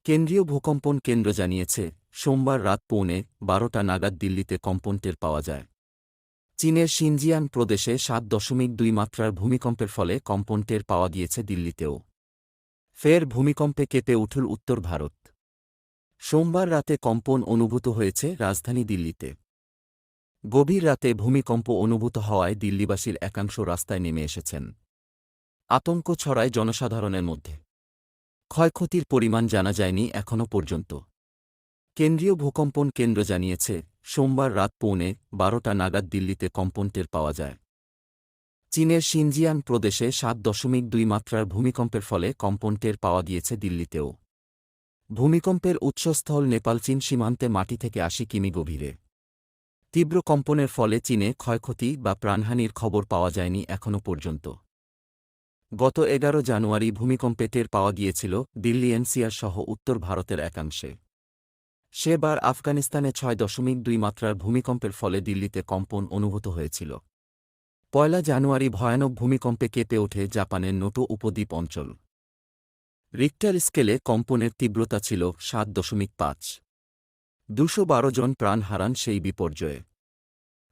কেন্দ্রীয় ভূকম্পন কেন্দ্র জানিয়েছে, সোমবার রাত 12:15 নাগাদ দিল্লিতে কম্পন টের পাওয়া যায়। চীনের শিনজিয়াং প্রদেশে 7.2 মাত্রার ভূমিকম্পের ফলে কম্পন টের পাওয়া গিয়েছে দিল্লিতেও। ফের ভূমিকম্পে কেঁপে উঠল উত্তর ভারত। সোমবার রাতে কম্পন অনুভূত হয়েছে রাজধানী দিল্লিতে। গভীর রাতে ভূমিকম্প অনুভূত হওয়ায় দিল্লিবাসীর একাংশ রাস্তায় নেমে এসেছেন। আতঙ্ক ছড়ায় জনসাধারণের মধ্যে। ক্ষয়ক্ষতির পরিমাণ জানা যায়নি এখনও পর্যন্ত। কেন্দ্রীয় ভূকম্পন কেন্দ্র জানিয়েছে, সোমবার রাত 12:15 নাগাদ দিল্লিতে কম্পন টের পাওয়া যায়। চীনের শিনজিয়াং প্রদেশে 7.2 মাত্রার ভূমিকম্পের ফলে কম্পন টের পাওয়া গিয়েছে দিল্লিতেও। ভূমিকম্পের উৎসস্থল নেপাল চীন সীমান্তে মাটি থেকে 80 কিমি গভীরে। তীব্র কম্পনের ফলে চীনে ক্ষয়ক্ষতি বা প্রাণহানির খবর পাওয়া যায়নি এখনও পর্যন্ত। গত 11 জানুয়ারি ভূমিকম্পে টের পাওয়া গিয়েছিল দিল্লি এনসিআর সহ উত্তর ভারতের একাংশে। সেবার আফগানিস্তানে 6.2 মাত্রার ভূমিকম্পের ফলে দিল্লিতে কম্পন অনুভূত হয়েছিল। 1 জানুয়ারি ভয়ানক ভূমিকম্পে কেঁপে ওঠে জাপানের নোটো উপদ্বীপ অঞ্চল। রিক্টার স্কেলে কম্পনের তীব্রতা ছিল 7.5। 212 জন প্রাণ হারান সেই বিপর্যয়ে।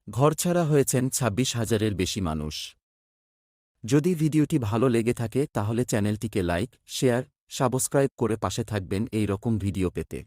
ঘরছাড়া হয়েছেন 26,000-এর বেশি মানুষ। যদি ভিডিওটি ভালো লেগে থাকে তাহলে চ্যানেলটিকে লাইক, শেয়ার, সাবস্ক্রাইব করে পাশে থাকবেন এই রকম ভিডিও পেতে।